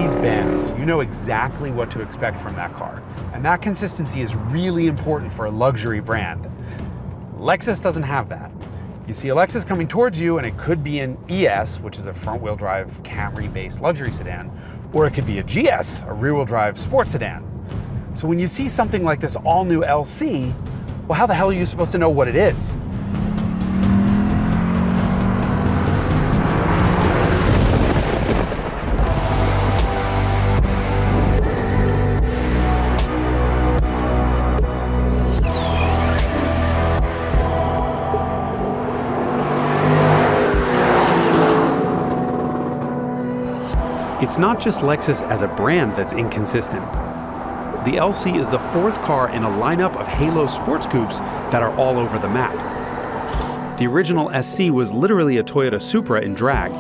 Mercedes-Benz, you know exactly what to expect from that car. And that consistency is really important for a luxury brand. Lexus doesn't have that. You see a Lexus coming towards you and it could be an ES, which is a front-wheel drive Camry-based luxury sedan, or it could be a GS, a rear-wheel drive sports sedan. So when you see something like this all-new LC, well, how the hell are you supposed to know what it is? It's not just Lexus as a brand that's inconsistent. The LC is the fourth car in a lineup of halo sports coupes that are all over the map. The original SC was literally a Toyota Supra in drag.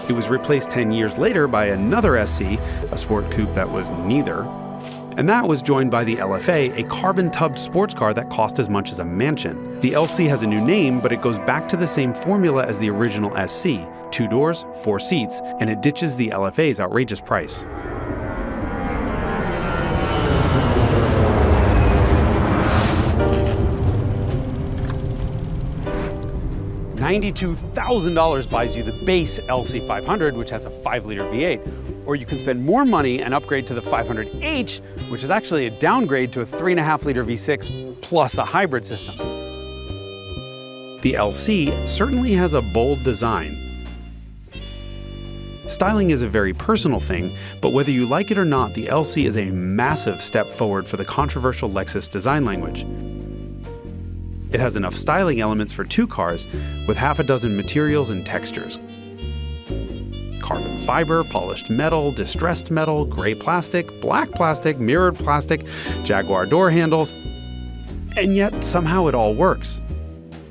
It was replaced 10 years later by another SC, a sport coupe that was neither. And that was joined by the LFA, a carbon-tubbed sports car that cost as much as a mansion. The LC has a new name, but it goes back to the same formula as the original SC. 2 doors, 4 seats, and it ditches the LFA's outrageous price. $92,000 buys you the base LC500, which has a 5-liter V8. Or you can spend more money and upgrade to the 500H, which is actually a downgrade to a 3.5-liter V6 plus a hybrid system. The LC certainly has a bold design. Styling is a very personal thing, but whether you like it or not, the LC is a massive step forward for the controversial Lexus design language. It has enough styling elements for 2 cars, with half a dozen materials and textures. Carbon fiber, polished metal, distressed metal, gray plastic, black plastic, mirrored plastic, Jaguar door handles, and yet somehow it all works.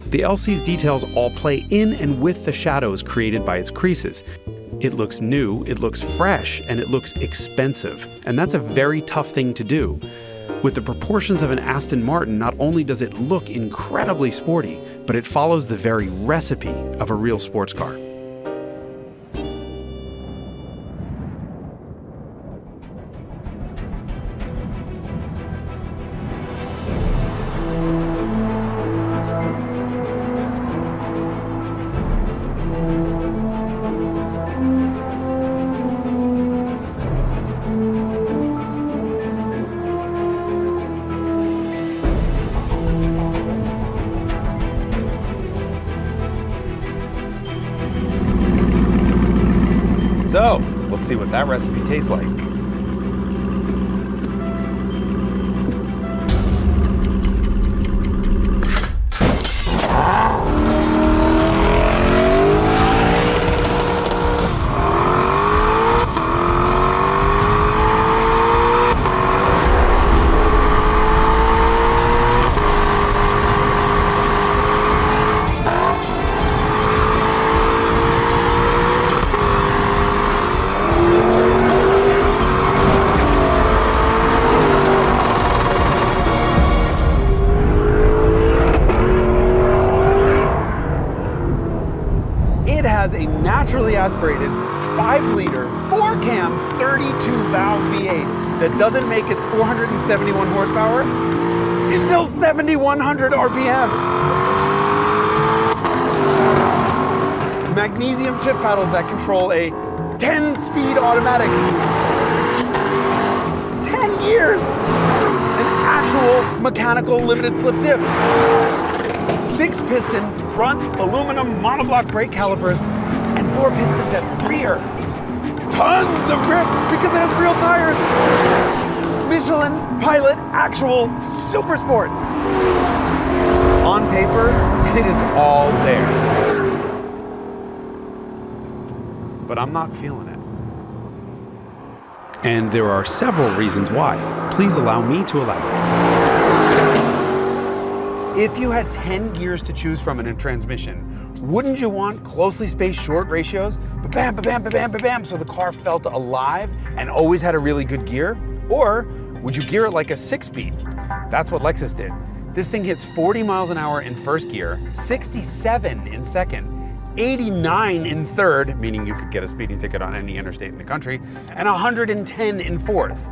The LC's details all play in and with the shadows created by its creases. It looks new, it looks fresh, and it looks expensive. And that's a very tough thing to do. With the proportions of an Aston Martin, not only does it look incredibly sporty, but it follows the very recipe of a real sports car. So, let's see what that recipe tastes like. It has a naturally aspirated 5-liter, 4-cam, 32-valve V8 that doesn't make its 471 horsepower until 7,100 RPM. Magnesium shift paddles that control a 10-speed automatic. 10 gears! An actual mechanical limited slip diff. 6-piston front aluminum monoblock brake calipers and 4 pistons at the rear. Tons of grip because it has real tires. Michelin Pilot Actual Super Sports. On paper, it is all there. But I'm not feeling it. And there are several reasons why. Please allow me to elaborate. If you had 10 gears to choose from in a transmission, wouldn't you want closely spaced short ratios? Ba-bam, ba-bam, ba-bam, ba-bam, so the car felt alive and always had a really good gear? Or would you gear it like a 6-speed? That's what Lexus did. This thing hits 40 miles an hour in first gear, 67 in second, 89 in third, meaning you could get a speeding ticket on any interstate in the country, and 110 in fourth.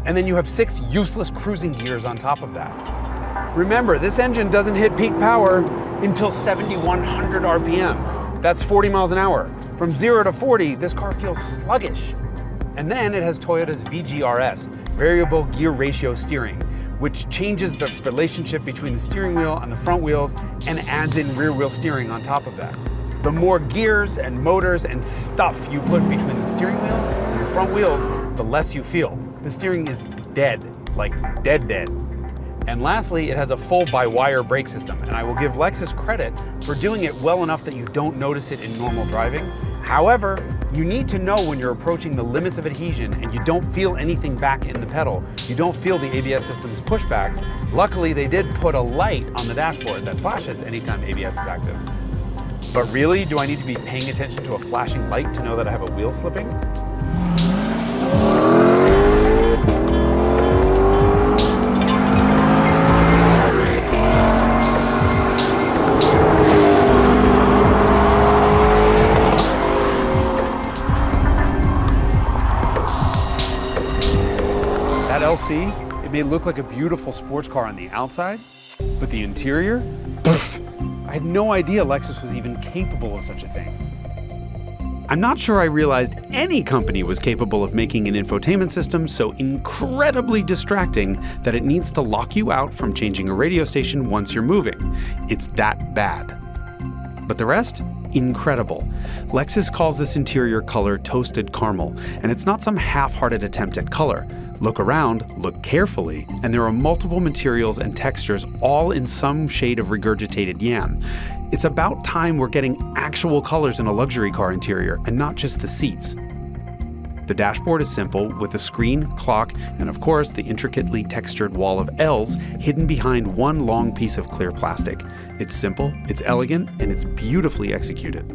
And then you have 6 useless cruising gears on top of that. Remember, this engine doesn't hit peak power until 7,100 RPM. That's 40 miles an hour. From 0 to 40, this car feels sluggish. And then it has Toyota's VGRS, variable gear ratio steering, which changes the relationship between the steering wheel and the front wheels and adds in rear wheel steering on top of that. The more gears and motors and stuff you put between the steering wheel and the front wheels, the less you feel. The steering is dead, like dead. And lastly, it has a full by-wire brake system, and I will give Lexus credit for doing it well enough that you don't notice it in normal driving. However, you need to know when you're approaching the limits of adhesion and you don't feel anything back in the pedal. You don't feel the ABS system's pushback. Luckily, they did put a light on the dashboard that flashes anytime ABS is active. But really, do I need to be paying attention to a flashing light to know that I have a wheel slipping? That LC, it may look like a beautiful sports car on the outside, but the interior, I had no idea Lexus was even capable of such a thing. I'm not sure I realized any company was capable of making an infotainment system so incredibly distracting that it needs to lock you out from changing a radio station once you're moving. It's that bad. But the rest? Incredible. Lexus calls this interior color toasted caramel, and it's not some half-hearted attempt at color. Look around, look carefully, and there are multiple materials and textures all in some shade of regurgitated yam. It's about time we're getting actual colors in a luxury car interior and not just the seats. The dashboard is simple, with a screen, clock, and of course the intricately textured wall of L's hidden behind one long piece of clear plastic. It's simple, it's elegant, and it's beautifully executed.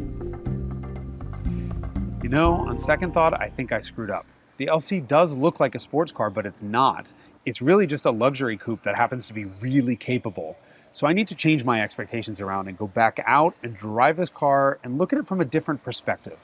You know, on second thought, I think I screwed up. The LC does look like a sports car, but it's not. It's really just a luxury coupe that happens to be really capable. So I need to change my expectations around and go back out and drive this car and look at it from a different perspective.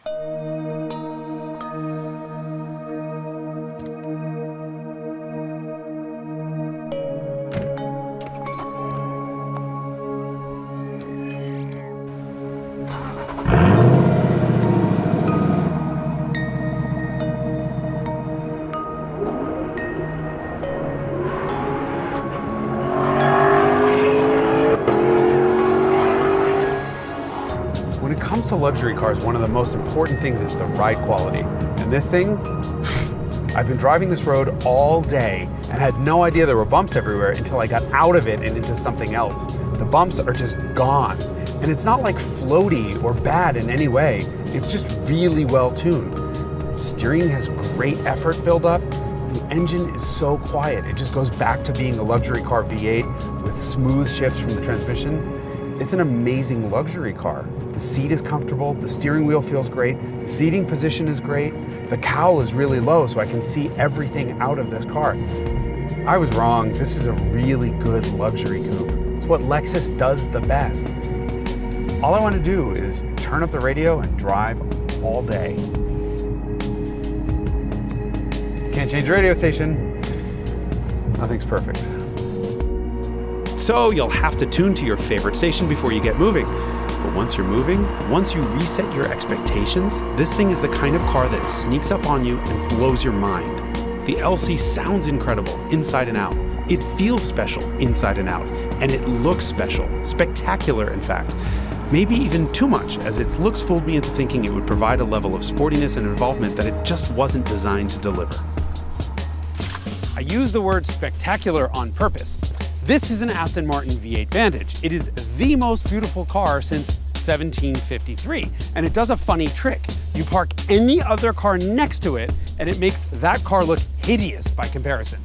When it comes to luxury cars, one of the most important things is the ride quality. And this thing, I've been driving this road all day and had no idea there were bumps everywhere until I got out of it and into something else. The bumps are just gone. And it's not like floaty or bad in any way. It's just really well tuned. Steering has great effort buildup. The engine is so quiet. It just goes back to being a luxury car V8 with smooth shifts from the transmission. It's an amazing luxury car. The seat is comfortable, the steering wheel feels great, the seating position is great, the cowl is really low so I can see everything out of this car. I was wrong, this is a really good luxury coupe. It's what Lexus does the best. All I want to do is turn up the radio and drive all day. Can't change the radio station. Nothing's perfect. So you'll have to tune to your favorite station before you get moving. But once you're moving, once you reset your expectations, this thing is the kind of car that sneaks up on you and blows your mind. The LC sounds incredible inside and out. It feels special inside and out. And it looks special, spectacular in fact. Maybe even too much, as its looks fooled me into thinking it would provide a level of sportiness and involvement that it just wasn't designed to deliver. I use the word spectacular on purpose. This is an Aston Martin V8 Vantage. It is the most beautiful car since 1753, and it does a funny trick. You park any other car next to it, and it makes that car look hideous by comparison.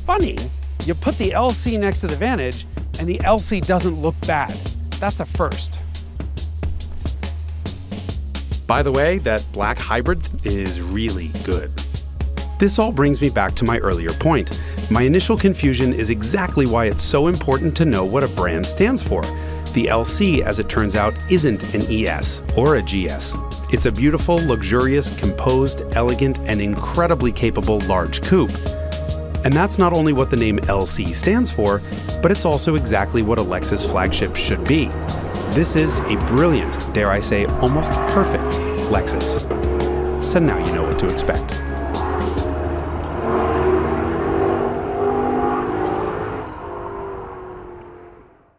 Funny, you put the LC next to the Vantage, and the LC doesn't look bad. That's a first. By the way, that black hybrid is really good. This all brings me back to my earlier point. My initial confusion is exactly why it's so important to know what a brand stands for. The LC, as it turns out, isn't an ES or a GS. It's a beautiful, luxurious, composed, elegant, and incredibly capable large coupe. And that's not only what the name LC stands for, but it's also exactly what a Lexus flagship should be. This is a brilliant, dare I say, almost perfect Lexus. So now you know what to expect.